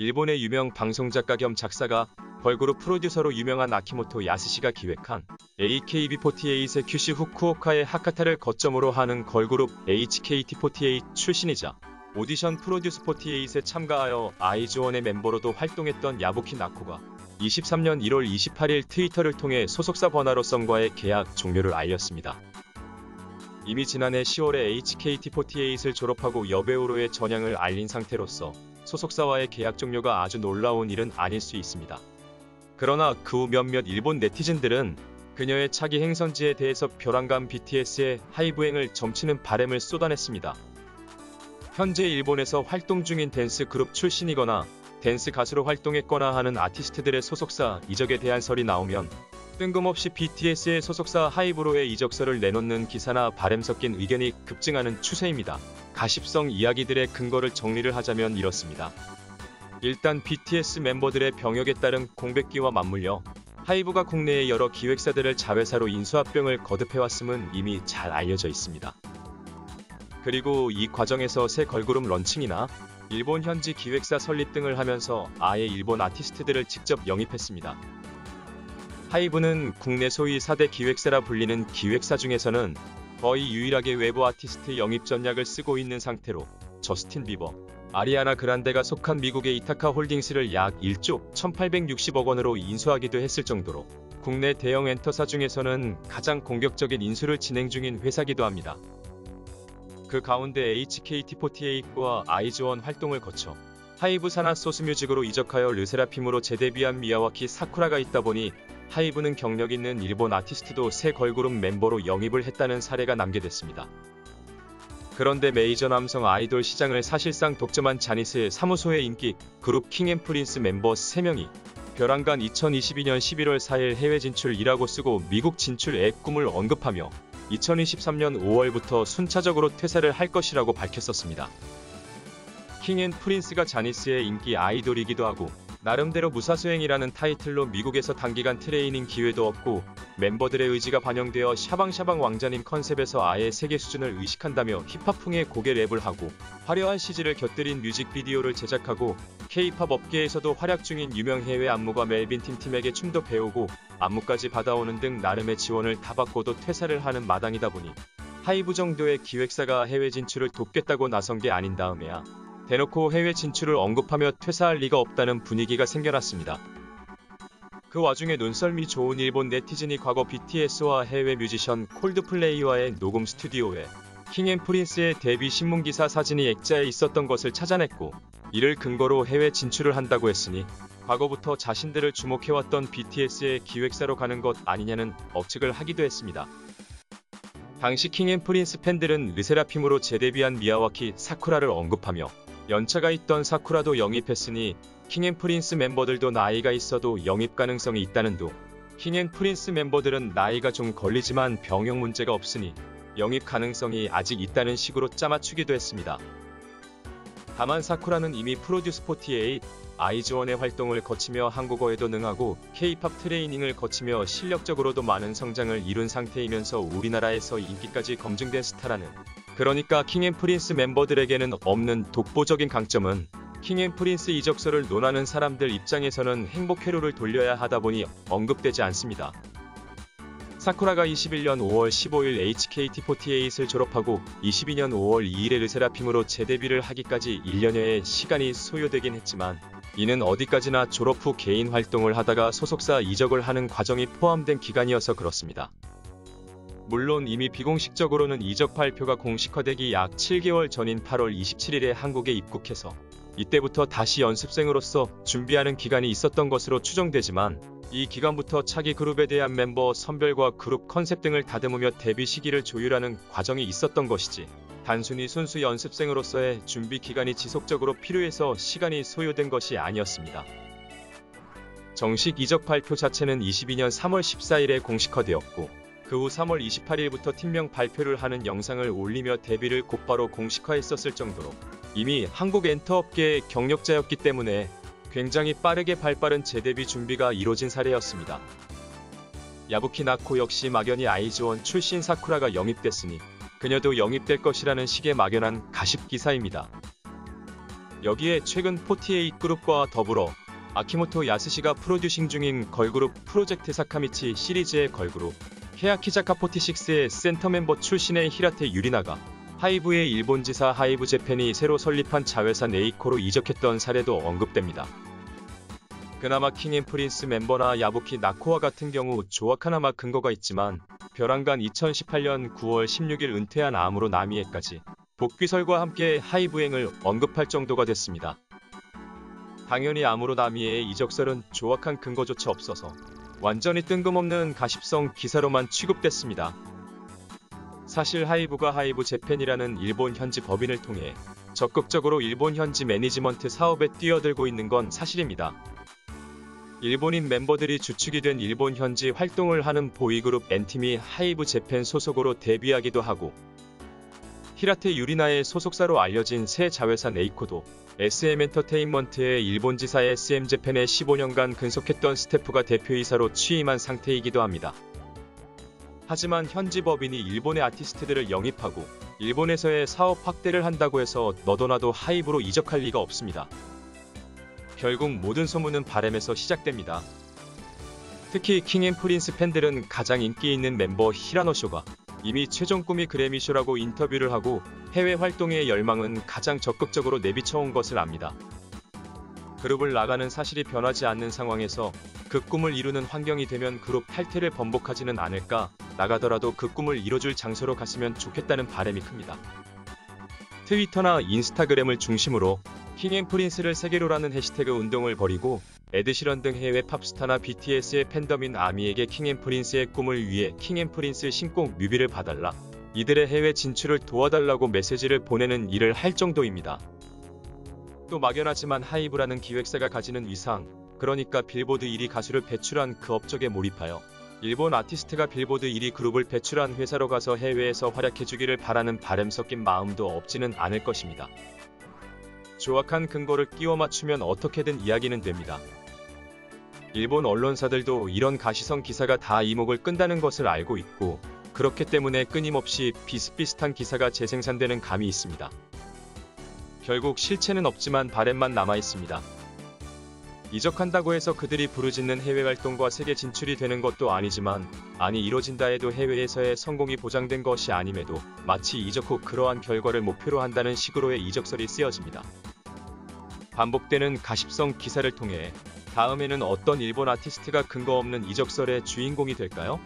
일본의 유명 방송작가 겸 작사가 걸그룹 프로듀서로 유명한 아키모토 야스시가 기획한 AKB48의 큐시 후쿠오카의 하카타를 거점으로 하는 걸그룹 HKT48 출신이자 오디션 프로듀스 48에 참가하여 아이즈원의 멤버로도 활동했던 야부키 나코가 23년 1월 28일 트위터를 통해 소속사 버나로썸과의 계약 종료를 알렸습니다. 이미 지난해 10월에 HKT48을 졸업하고 여배우로의 전향을 알린 상태로서 소속사와의 계약 종료가 아주 놀라운 일은 아닐 수 있습니다. 그러나 그 후 몇몇 일본 네티즌들은 그녀의 차기 행선지에 대해서 벼랑간 BTS의 하이브행을 점치는 바램을 쏟아냈습니다. 현재 일본에서 활동 중인 댄스 그룹 출신이거나 댄스 가수로 활동했거나 하는 아티스트들의 소속사 이적에 대한 설이 나오면 뜬금없이 BTS의 소속사 하이브로의 이적설을 내놓는 기사나 바램 섞인 의견이 급증하는 추세입니다. 가십성 이야기들의 근거를 정리를 하자면 이렇습니다. 일단 BTS 멤버들의 병역에 따른 공백기와 맞물려 하이브가 국내의 여러 기획사들을 자회사로 인수합병을 거듭해왔음은 이미 잘 알려져 있습니다. 그리고 이 과정에서 새 걸그룹 런칭이나 일본 현지 기획사 설립 등을 하면서 아예 일본 아티스트들을 직접 영입했습니다. 하이브는 국내 소위 4대 기획사라 불리는 기획사 중에서는 거의 유일하게 외부 아티스트 영입 전략을 쓰고 있는 상태로 저스틴 비버, 아리아나 그란데가 속한 미국의 이타카 홀딩스를 약 1조 1860억 원으로 인수하기도 했을 정도로 국내 대형 엔터사 중에서는 가장 공격적인 인수를 진행 중인 회사기도 합니다. 그 가운데 HKT48과 아이즈원 활동을 거쳐 하이브 산하 소스뮤직으로 이적하여 르세라핌으로 재데뷔한 미야와키 사쿠라가 있다 보니 하이브는 경력 있는 일본 아티스트도 새 걸그룹 멤버로 영입을 했다는 사례가 남게됐습니다. 그런데 메이저 남성 아이돌 시장을 사실상 독점한 자니스의 사무소의 인기 그룹 킹앤프린스 멤버 3명이 벼랑간 2022년 11월 4일 해외 진출이라고 쓰고 미국 진출의 꿈을 언급하며 2023년 5월부터 순차적으로 퇴사를 할 것이라고 밝혔었습니다. 킹앤프린스가 자니스의 인기 아이돌이기도 하고 나름대로 무사수행이라는 타이틀로 미국에서 단기간 트레이닝 기회도 얻고 멤버들의 의지가 반영되어 샤방샤방 왕자님 컨셉에서 아예 세계 수준을 의식한다며 힙합풍의 곡에 랩을 하고 화려한 CG를 곁들인 뮤직비디오를 제작하고 K-팝 업계에서도 활약 중인 유명 해외 안무가 멜빈 팀팀에게 춤도 배우고 안무까지 받아오는 등 나름의 지원을 다 받고도 퇴사를 하는 마당이다 보니 하이브 정도의 기획사가 해외 진출을 돕겠다고 나선 게 아닌 다음에야 대놓고 해외 진출을 언급하며 퇴사할 리가 없다는 분위기가 생겨났습니다. 그 와중에 눈썰미 좋은 일본 네티즌이 과거 BTS와 해외 뮤지션 콜드플레이와의 녹음 스튜디오에 킹앤프린스의 데뷔 신문기사 사진이 액자에 있었던 것을 찾아냈고 이를 근거로 해외 진출을 한다고 했으니 과거부터 자신들을 주목해왔던 BTS의 기획사로 가는 것 아니냐는 억측을 하기도 했습니다. 당시 킹앤프린스 팬들은 르세라핌으로 재데뷔한 미야와키 사쿠라를 언급하며 연차가 있던 사쿠라도 영입했으니 킹앤프린스 멤버들도 나이가 있어도 영입 가능성이 있다는 둥, 킹앤프린스 멤버들은 나이가 좀 걸리지만 병역 문제가 없으니 영입 가능성이 아직 있다는 식으로 짜맞추기도 했습니다. 다만 사쿠라는 이미 프로듀스 48, 아이즈원의 활동을 거치며 한국어에도 능하고 K-팝 트레이닝을 거치며 실력적으로도 많은 성장을 이룬 상태이면서 우리나라에서 인기까지 검증된 스타라는, 그러니까 킹앤프린스 멤버들에게는 없는 독보적인 강점은 킹앤프린스 이적설을 논하는 사람들 입장에서는 행복 회로를 돌려야 하다 보니 언급되지 않습니다. 사쿠라가 21년 5월 15일 HKT48을 졸업하고 22년 5월 2일에 르세라핌으로 재데뷔를 하기까지 1년여의 시간이 소요되긴 했지만 이는 어디까지나 졸업 후 개인 활동을 하다가 소속사 이적을 하는 과정이 포함된 기간이어서 그렇습니다. 물론 이미 비공식적으로는 이적 발표가 공식화되기 약 7개월 전인 8월 27일에 한국에 입국해서 이때부터 다시 연습생으로서 준비하는 기간이 있었던 것으로 추정되지만 이 기간부터 차기 그룹에 대한 멤버 선별과 그룹 컨셉 등을 다듬으며 데뷔 시기를 조율하는 과정이 있었던 것이지 단순히 순수 연습생으로서의 준비 기간이 지속적으로 필요해서 시간이 소요된 것이 아니었습니다. 정식 이적 발표 자체는 22년 3월 14일에 공식화되었고 그 후 3월 28일부터 팀명 발표를 하는 영상을 올리며 데뷔를 곧바로 공식화했었을 정도로 이미 한국 엔터업계의 경력자였기 때문에 굉장히 빠르게 발빠른 재데뷔 준비가 이뤄진 사례였습니다. 야부키 나코 역시 막연히 아이즈원 출신 사쿠라가 영입됐으니 그녀도 영입될 것이라는 식의 막연한 가십 기사입니다. 여기에 최근 48 그룹과 더불어 아키모토 야스시가 프로듀싱 중인 걸그룹 프로젝트 사카미치 시리즈의 걸그룹 헤야키자카 46의 센터 멤버 출신의 히라테 유리나가 하이브의 일본 지사 하이브 재팬이 새로 설립한 자회사 네이코로 이적했던 사례도 언급됩니다. 그나마 킹앤프린스 멤버나 야부키 나코와 같은 경우 조악하나마 근거가 있지만 벼랑간 2018년 9월 16일 은퇴한 아무로 나미에까지 복귀설과 함께 하이브행을 언급할 정도가 됐습니다. 당연히 아무로 나미에의 이적설은 조악한 근거조차 없어서 완전히 뜬금없는 가십성 기사로만 취급됐습니다. 사실 하이브가 하이브 재팬이라는 일본 현지 법인을 통해 적극적으로 일본 현지 매니지먼트 사업에 뛰어들고 있는 건 사실입니다. 일본인 멤버들이 주축이 된 일본 현지 활동을 하는 보이그룹 N팀이 하이브 재팬 소속으로 데뷔하기도 하고 히라테 유리나의 소속사로 알려진 새 자회사 네이코도 SM엔터테인먼트의 일본 지사 SM재팬에 15년간 근속했던 스태프가 대표이사로 취임한 상태이기도 합니다. 하지만 현지 법인이 일본의 아티스트들을 영입하고 일본에서의 사업 확대를 한다고 해서 너도나도 하이브로 이적할 리가 없습니다. 결국 모든 소문은 바램에서 시작됩니다. 특히 킹앤프린스 팬들은 가장 인기 있는 멤버 히라노쇼가 이미 최종 꿈이 그래미쇼라고 인터뷰를 하고 해외 활동의 열망은 가장 적극적으로 내비쳐온 것을 압니다. 그룹을 나가는 사실이 변하지 않는 상황에서 그 꿈을 이루는 환경이 되면 그룹 탈퇴를 번복하지는 않을까, 나가더라도 그 꿈을 이뤄줄 장소로 갔으면 좋겠다는 바람이 큽니다. 트위터나 인스타그램을 중심으로 킹앤프린스를 세계로라는 해시태그 운동을 벌이고 에드시런 등 해외 팝스타나 BTS의 팬덤인 아미에게 킹앤프린스의 꿈을 위해 킹앤프린스 신곡 뮤비를 봐달라, 이들의 해외 진출을 도와달라고 메시지를 보내는 일을 할 정도입니다. 또 막연하지만 하이브라는 기획사가 가지는 위상, 그러니까 빌보드 1위 가수를 배출한 그 업적에 몰입하여 일본 아티스트가 빌보드 1위 그룹을 배출한 회사로 가서 해외에서 활약해주기를 바라는 바람 섞인 마음도 없지는 않을 것입니다. 조악한 근거를 끼워 맞추면 어떻게든 이야기는 됩니다. 일본 언론사들도 이런 가시성 기사가 다 이목을 끈다는 것을 알고 있고 그렇기 때문에 끊임없이 비슷비슷한 기사가 재생산되는 감이 있습니다. 결국 실체는 없지만 바램만 남아있습니다. 이적한다고 해서 그들이 부르짖는 해외 활동과 세계 진출이 되는 것도 아니지만, 아니 이뤄진다 해도 해외에서의 성공이 보장된 것이 아님에도 마치 이적 후 그러한 결과를 목표로 한다는 식으로의 이적설이 쓰여집니다. 반복되는 가십성 기사를 통해 다음에는 어떤 일본 아티스트가 근거 없는 이적설의 주인공이 될까요?